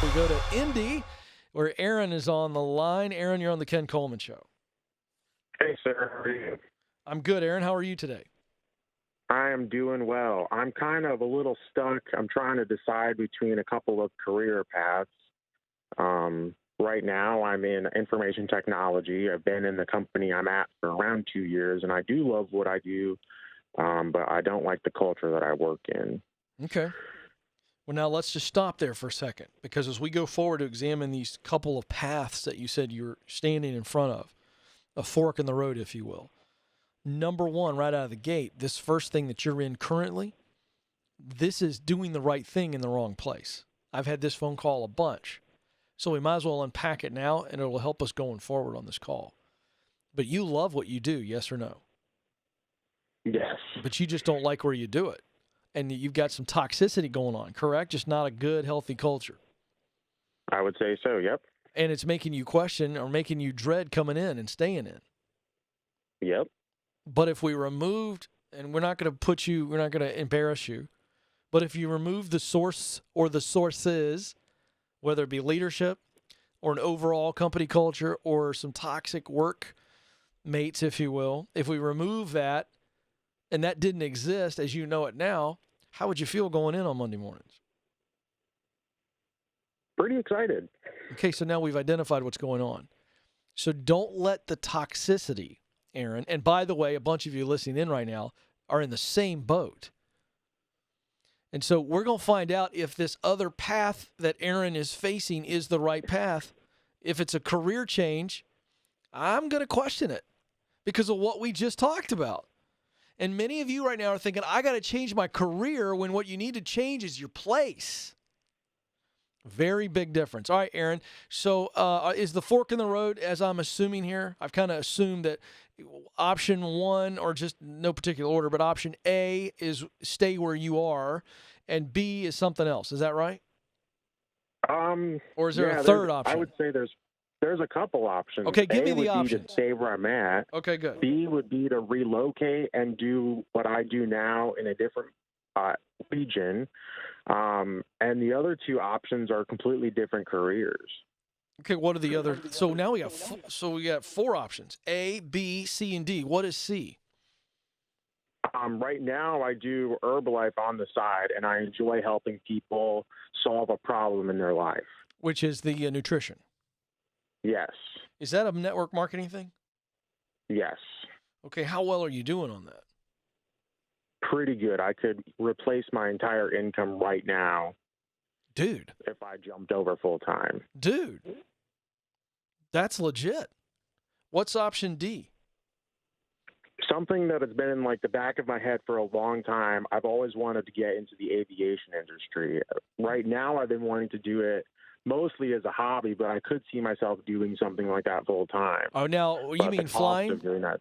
We go to Indy, where Aaron is on the line. Aaron, you're on the Ken Coleman Show. Hey, sir. How are you? I'm good, Aaron. How are you today? I am doing well. I'm kind of a little stuck. I'm trying to decide between a couple of career paths. Right now, I'm in information technology. I've been in the company I'm at for around 2 years, and I do love what I do, but I don't like the culture that I work in. Okay. Well, now let's just stop there for a second, because as we go forward to examine these couple of paths that you said you're standing in front of, a fork in the road, if you will. Number one, right out of the gate, this first thing that you're in currently, this is doing the right thing in the wrong place. I've had this phone call a bunch, so we might as well unpack it now, and it'll help us going forward on this call. But you love what you do, yes or no? Yes. But you just don't like where you do it. And you've got some toxicity going on, correct? Just not a good, healthy culture. I would say so, yep. And it's making you question or making you dread coming in and staying in. Yep. But if we removed, and we're not going to embarrass you, but if you remove the source or the sources, whether it be leadership or an overall company culture or some toxic work mates, if you will, if we remove that and that didn't exist as you know it now, how would you feel going in on Monday mornings? Pretty excited. Okay, so now we've identified what's going on. So don't let the toxicity, Aaron, and by the way, a bunch of you listening in right now are in the same boat. And so we're going to find out if this other path that Aaron is facing is the right path. If it's a career change, I'm going to question it because of what we just talked about. And many of you right now are thinking, I got to change my career when what you need to change is your place. Very big difference. All right, Aaron. So is the fork in the road, as I'm assuming here? I've kind of assumed that option one, or just no particular order, but option A is stay where you are, and B is something else. Is that right? Or is there a third option? I would say there's a couple options. Okay, give me A the would options. be to stay where I'm at. Okay, good. B would be to relocate and do what I do now in a different region. And the other two options are completely different careers. Okay, what are the other? So now we got four options: A, B, C, and D. What is C? Right now, I do Herbalife on the side, and I enjoy helping people solve a problem in their life. Which is the nutrition. Yes. Is that a network marketing thing? Yes. Okay, how well are you doing on that? Pretty good. I could replace my entire income right now. Dude. If I jumped over full time. Dude. That's legit. What's option D? Something that has been in like the back of my head for a long time. I've always wanted to get into the aviation industry. Right now, I've been wanting to do it mostly as a hobby, but I could see myself doing something like that full time. Oh, now you mean flying? Doing that,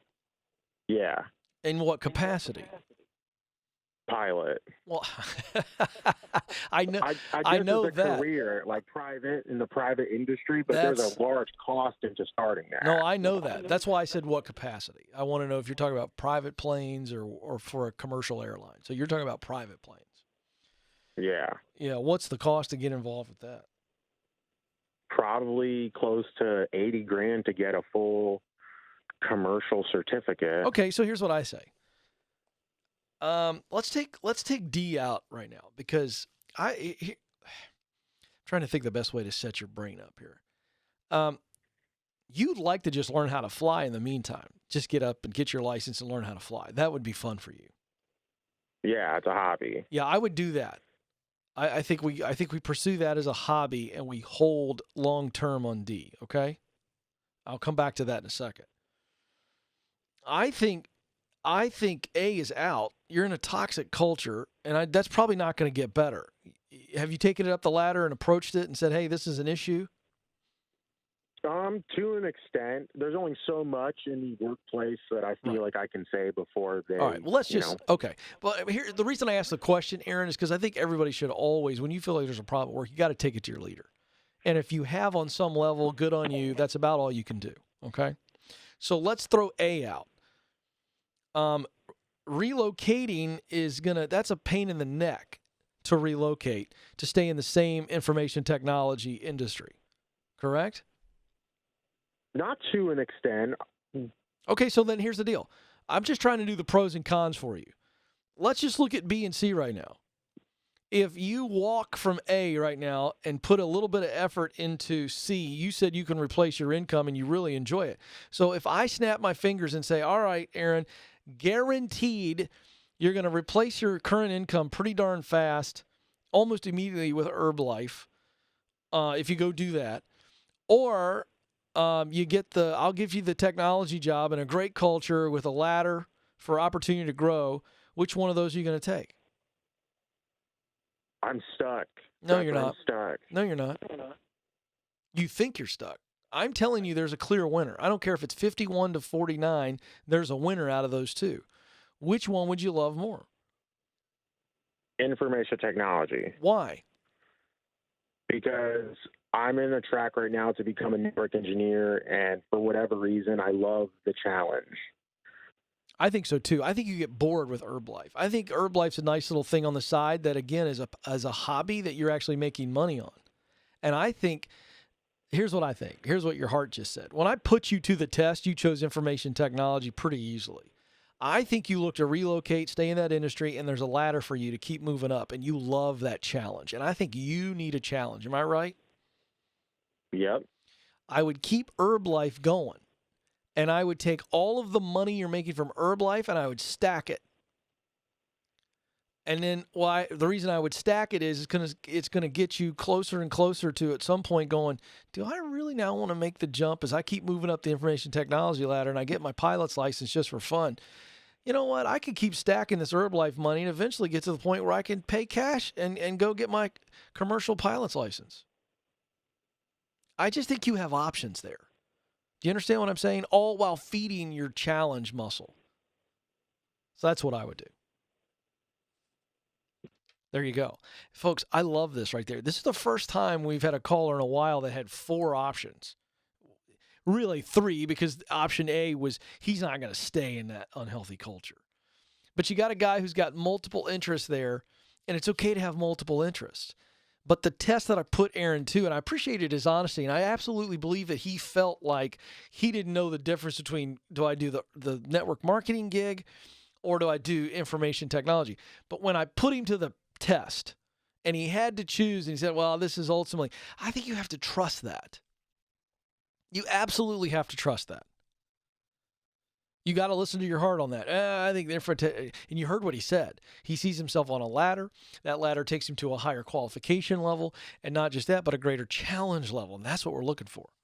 yeah. In what capacity? Pilot. Well, I know. I know it's a that career, like private in the private industry, but That's, there's a large cost into starting that. No, I know that. That's why I said what capacity. I want to know if you're talking about private planes or for a commercial airline. So you're talking about private planes. Yeah. Yeah. What's the cost to get involved with that? Probably close to $80,000 to get a full commercial certificate. Okay, so here's what I say. Let's take D out right now because I'm trying to think the best way to set your brain up here. You'd like to just learn how to fly in the meantime. Just get up and get your license and learn how to fly. That would be fun for you. Yeah, it's a hobby. Yeah, I would do that. I think we pursue that as a hobby and we hold long term on D. Okay, I'll come back to that in a second. I think A is out. You're in a toxic culture, and that's probably not going to get better. Have you taken it up the ladder and approached it and said, "Hey, this is an issue"? To an extent. There's only so much in the workplace that I feel like I can say before they. All right. Well, let's just okay. Well, here the reason I asked the question, Aaron, is because I think everybody should always, when you feel like there's a problem at work, you got to take it to your leader. And if you have on some level, good on you. That's about all you can do. Okay. So let's throw A out. Relocating is that's a pain in the neck to relocate to stay in the same information technology industry, correct? Not to an extent. Okay, so then here's the deal. I'm just trying to do the pros and cons for you. Let's just look at B and C right now. If you walk from A right now and put a little bit of effort into C, you said you can replace your income and you really enjoy it. So if I snap my fingers and say, all right, Aaron, guaranteed you're going to replace your current income pretty darn fast, almost immediately with Herbalife, if you go do that. Or I'll give you the technology job and a great culture with a ladder for opportunity to grow. Which one of those are you going to take? I'm stuck. No, you're not. I'm stuck. No, you're not. You think you're stuck. I'm telling you there's a clear winner. I don't care if it's 51 to 49, there's a winner out of those two. Which one would you love more? Information technology. Why? Because I'm in a track right now to become a network engineer, and for whatever reason, I love the challenge. I think so too. I think you get bored with Herbalife. I think Herbalife's a nice little thing on the side that, again, is a hobby that you're actually making money on. And I think, here's what I think. Here's what your heart just said. When I put you to the test, you chose information technology pretty easily. I think you look to relocate, stay in that industry, and there's a ladder for you to keep moving up, and you love that challenge. And I think you need a challenge. Am I right? Yep. I would keep Herbalife going, and I would take all of the money you're making from Herbalife, and I would stack it. And then the reason I would stack it is it's gonna get you closer and closer to, at some point, going, do I really now want to make the jump as I keep moving up the information technology ladder and I get my pilot's license just for fun? You know what? I could keep stacking this Herbalife money and eventually get to the point where I can pay cash and go get my commercial pilot's license. I just think you have options there. Do you understand what I'm saying? All while feeding your challenge muscle. So that's what I would do. There you go. Folks, I love this right there. This is the first time we've had a caller in a while that had 4 options. Really 3, because option A was he's not going to stay in that unhealthy culture. But you got a guy who's got multiple interests there, and it's okay to have multiple interests. But the test that I put Aaron to, and I appreciated his honesty, and I absolutely believe that he felt like he didn't know the difference between, do I do the network marketing gig or do I do information technology? But when I put him to the test and he had to choose, and he said, well, this is ultimately, I think you have to trust that. You absolutely have to trust that. You got to listen to your heart on that. I think therefore, and you heard what he said. He sees himself on a ladder. That ladder takes him to a higher qualification level, and not just that, but a greater challenge level. And that's what we're looking for.